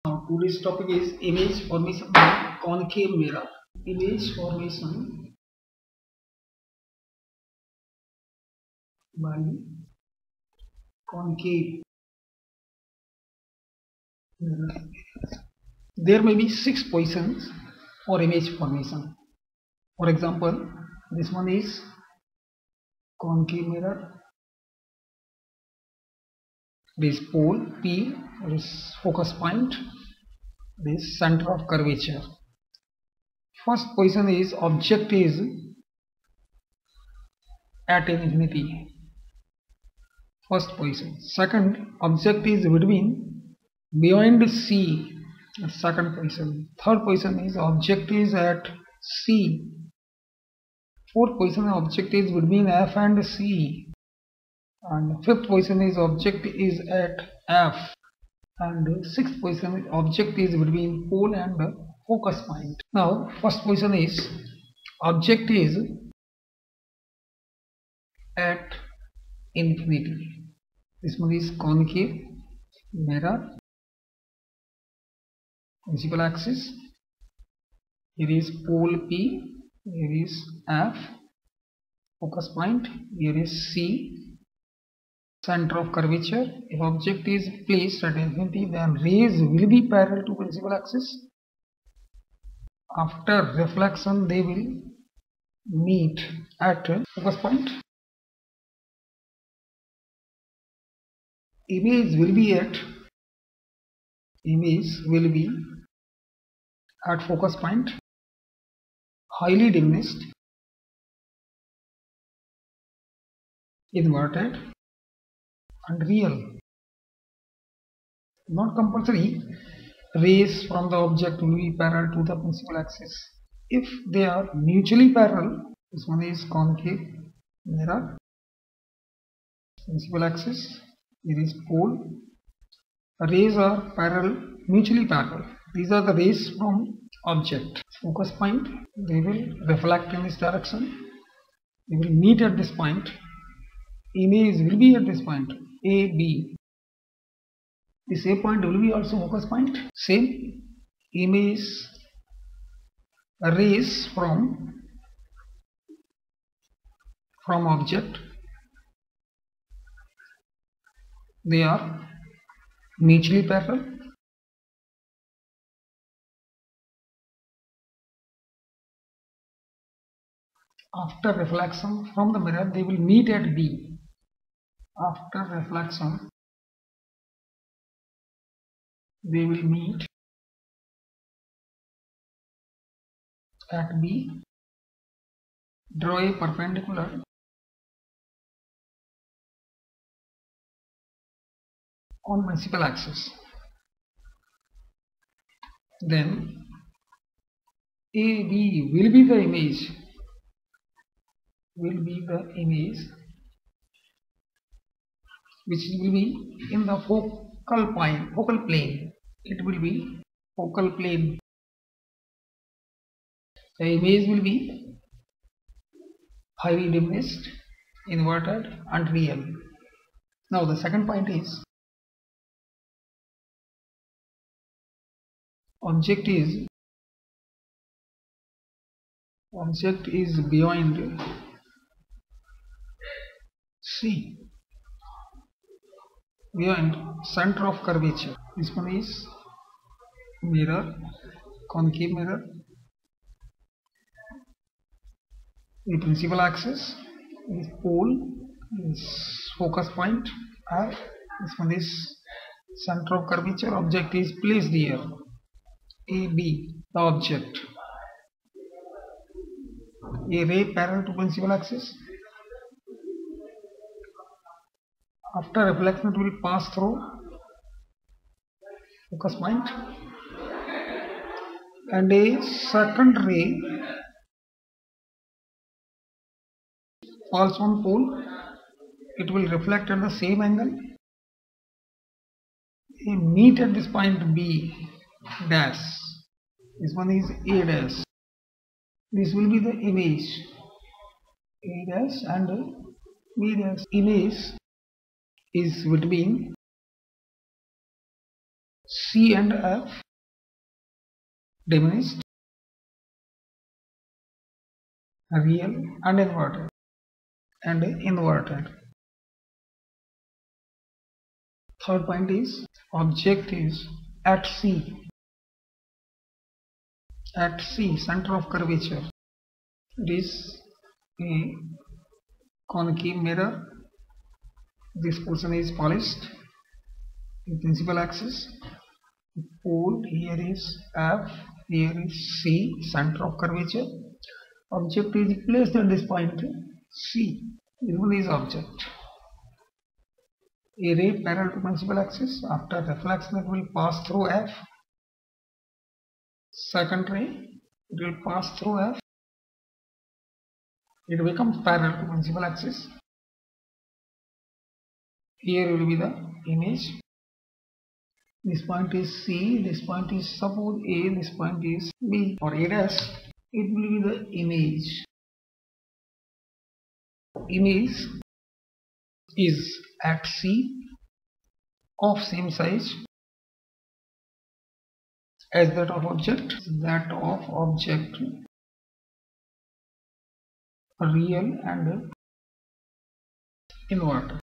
Now today's topic is image formation by concave mirror. Image formation by concave mirror. There may be 6 positions for image formation. For example, this one is concave mirror. This pole P, this focus point, this center of curvature. First position is object is at infinity. First position. Second, object is between beyond C. Second position. Third position is object is at C. Fourth position, object is between F and C. And fifth position is object is at F. And sixth position, object is between pole and focus point. Now, first position is object is at infinity. This one is concave mirror, principal axis. Here is pole P, here is F, focus point, here is C, center of curvature. If object is placed at infinity, then rays will be parallel to principal axis. After reflection, they will meet at focus point. Image will be at focus point, highly diminished, inverted, and real. Not compulsory rays from the object will be parallel to the principal axis. If they are mutually parallel, this one is concave mirror, principal axis, here is pole. Rays are parallel, mutually parallel. These are the rays from object. Focus point, they will reflect in this direction. They will meet at this point. Image will be at this point, A, B. This A point will be also focus point. Same image rays from object. They are mutually parallel. After reflection from the mirror, they will meet at B. After reflection, they will meet at B. Draw a perpendicular on principal axis. Then AB will be the image. Which will be in the focal plane. It will be focal plane. The image will be highly diminished, inverted, and real. Now the second point is object is beyond C, beyond center of curvature. This one is mirror, concave mirror. The principal axis is pole, is focus point F. This one is center of curvature. Object is placed here, A, B, the object. A ray parallel to principal axis. After reflection, it will pass through focus point, and a second ray falls on pole. It will reflect at the same angle. They meet at this point B dash. This one is A dash. This will be the image, A dash and B dash. Image is between C and F diminished, real and inverted. Third point is object is at C, center of curvature. It is a concave mirror. This portion is polished. The principal axis. The pole here is F, here is C, center of curvature. Object is placed at this point C. This one is object. A ray parallel to principal axis. After reflection, it will pass through F. Second ray, it will pass through F. It becomes parallel to principal axis. Here will be the image. This point is C, this point is suppose A, this point is B or A dash. It will be the image. Image is at C of same size as that of object. Real and inverted.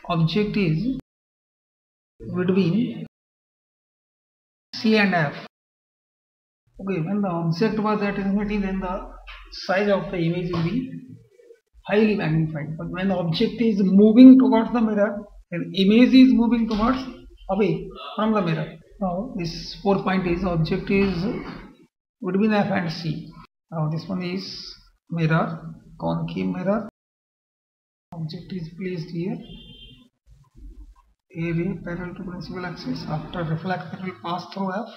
Object is between C and F. Okay, when the object was at infinity, then the size of the image will be highly magnified. But when the object is moving towards the mirror, then image is moving towards away from the mirror. Now this fourth point is object is between F and C. Now this one is mirror, concave mirror. Object is placed here. A ray parallel to principal axis. After reflection, it will pass through F.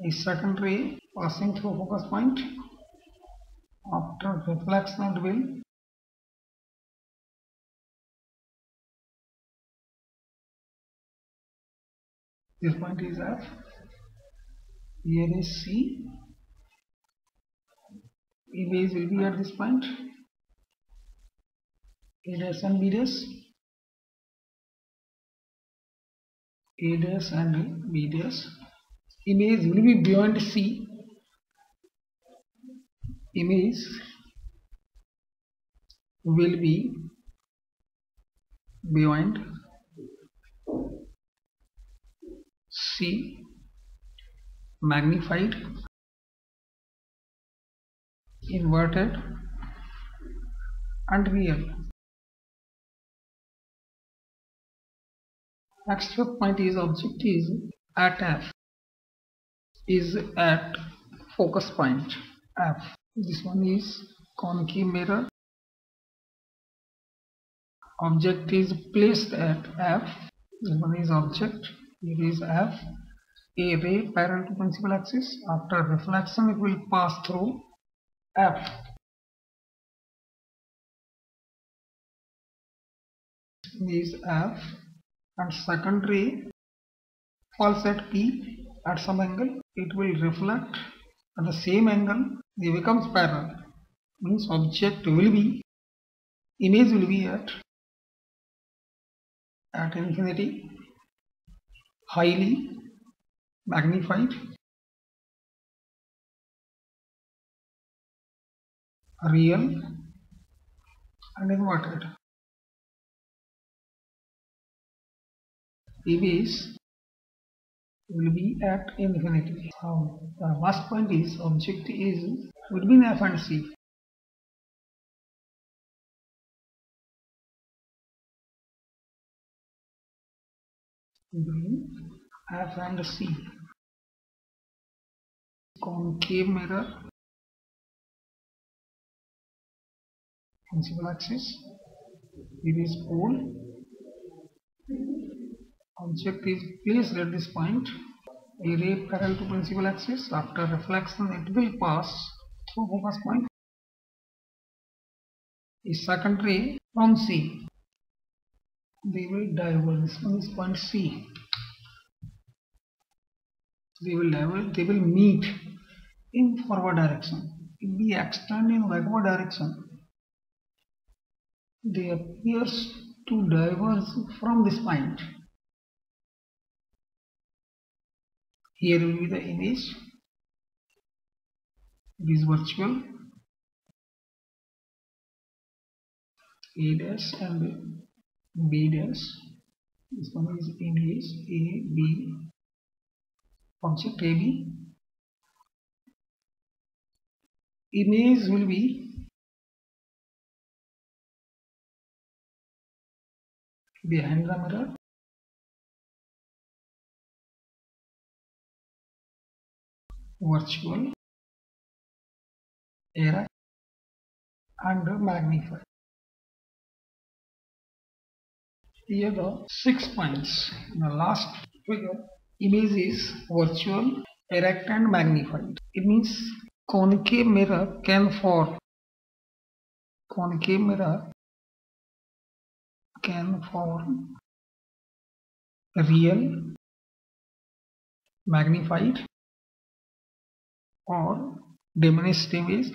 A second ray passing through focus point. After reflection, it will this point is F. Here is C. Image will be at this point. A dash and B dash. A dash and B dash. Image will be beyond C. Image will be beyond C, magnified, inverted and real. Next fifth point is object is at F, is at focus point F. This one is concave mirror. Object is placed at F. This one is object. Here is F. A ray parallel to principal axis. After reflection, it will pass through F. This is F. And second ray falls at P at some angle. It will reflect at the same angle. It becomes parallel. Means object will be, image will be at infinity, highly magnified, real and inverted. Image will be at infinity. Now the last point is object is between F and C. Between F and C. Concave mirror, principal axis. Here is pole. Object is placed at this point. A ray parallel to principal axis. After reflection, it will pass through focus point. A second ray from C. They will diverge. This one is point C. They will meet in forward direction. If we extend in backward direction, they appears to diverge from this point. Here will be the image. It is virtual A dash and B dash. This one is image A, B, object AB. Image will be behind the mirror. Virtual, erect, and magnified. Here the 6 points. In the last figure, image is virtual, erect, and magnified. It means concave mirror can form real, magnified, or diminished image.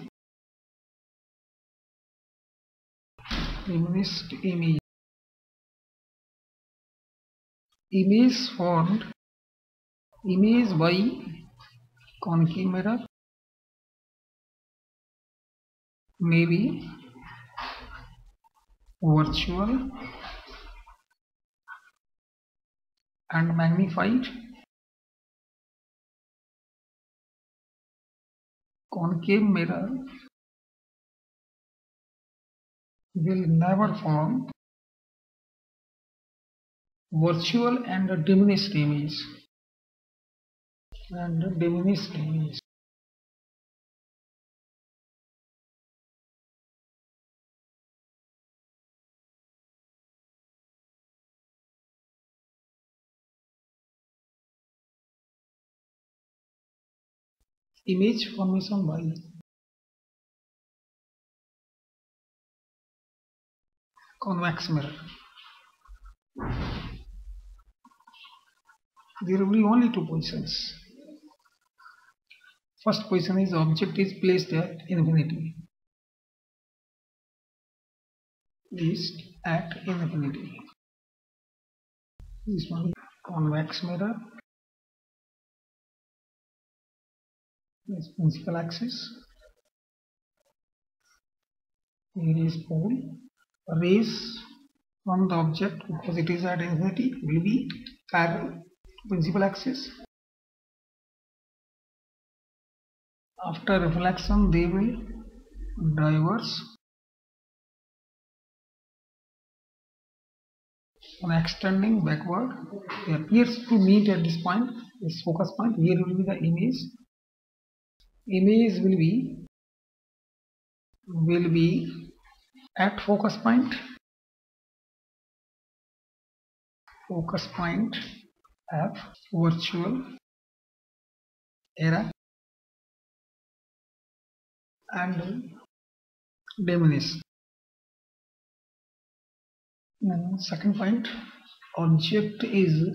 Image formed by concave mirror may be virtual and magnified. Concave mirror will never form virtual and diminished image. Image formation by convex mirror. There will be only two positions. First position is object is placed at infinity. This one convex mirror. This principal axis. Here is pole. Rays from the object, because it is at infinity, will be parallel to principal axis. After reflection, they will diverge. On extending backward, it appears to meet at this point, this focus point. Here will be the image. Image will be at focus point. Focus point F, virtual, erect, and diminished. And second point, object is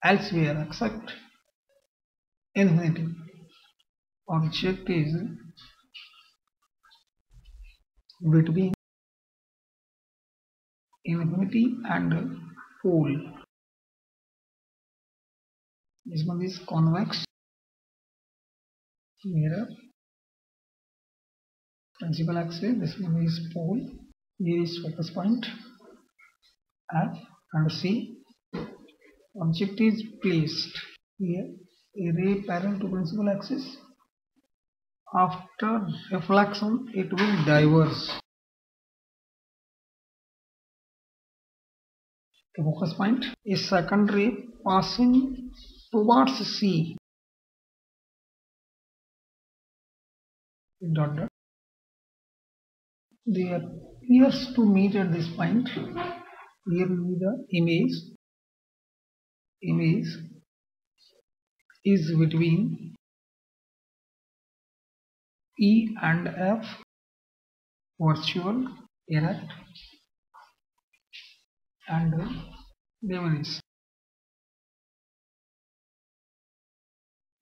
elsewhere except infinity. Object is between infinity and pole. This one is convex mirror, principal axis. This one is pole. Here is focus point F and C. Object is placed here, a ray parallel to principal axis. After reflection, it will diverge. The focus point is second ray passing towards C. Dot dot. They appears to meet at this point. Here will be the image. Image is between E and F, virtual, erect, and diminished.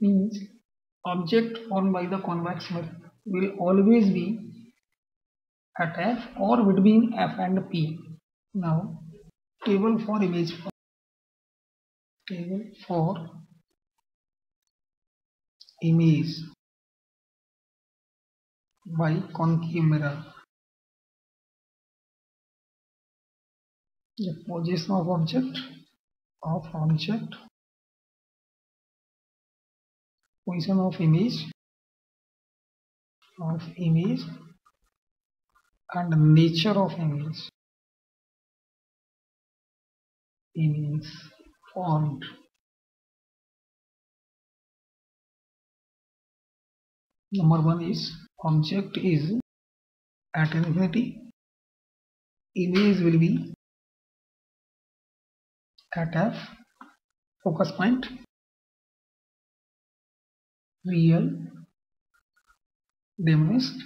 Means object formed by the convex mirror will always be at F or between F and P. Now, table for image by concave mirror. The position of object, position of image, and nature of image formed. Number one is object is at infinity, image will be at F, focus point, real, diminished,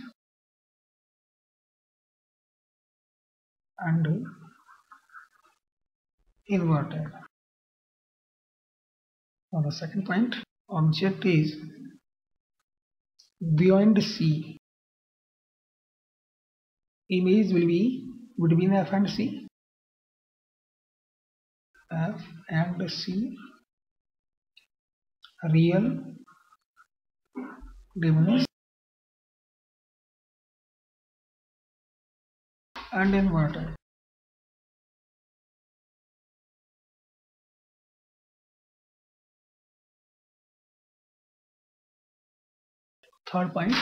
and inverted. Now the second point, object is beyond C, image will be between F and C, real, diminished, and inverted. Third point,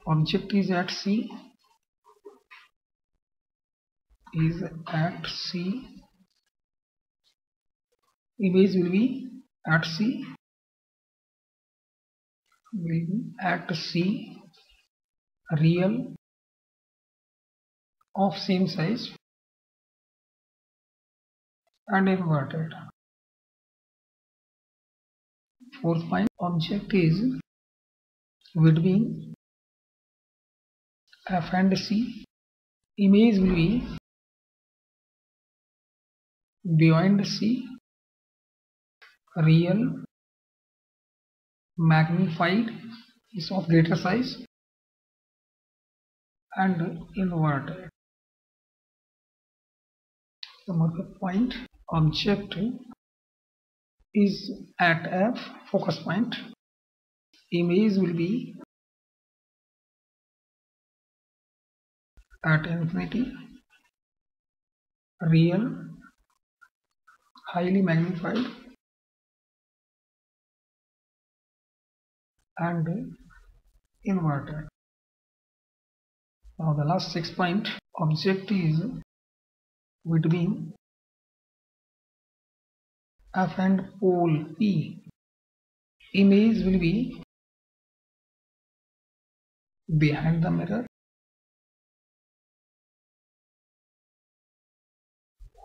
object is at C, image will be at C, real, of same size, and inverted. Fourth point, object is between F and C, image will be beyond C, real, magnified, is of greater size, and inverted. Another point, object is at F, focus point, image will be at infinity, real, highly magnified, and inverted. Now the last 6 point, object is between F and pole P, image will be behind the mirror,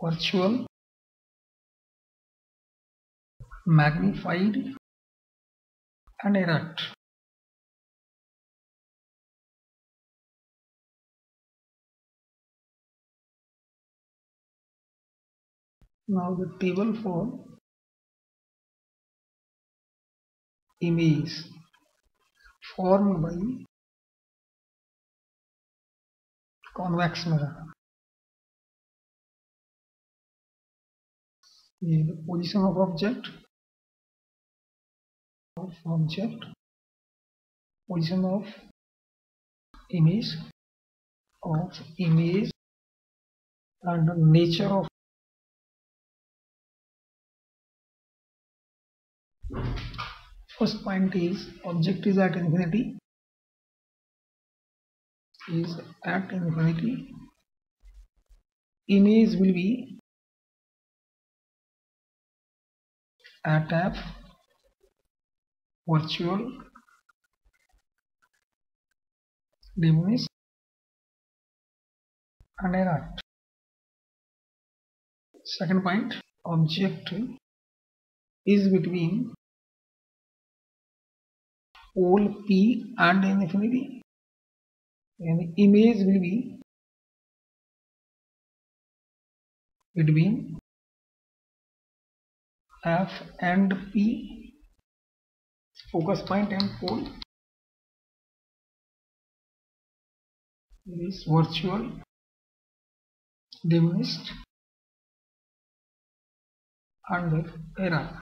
virtual, magnified, and erect. Now the table for image formed by convex mirror. The position of object, position of image, and nature of. First point is object is at infinity, image will be at F, virtual, diminished, and erect. Second point, object is between pole P and infinity, and image will be between F and P, focus point and pole. is virtual, diminished, and error.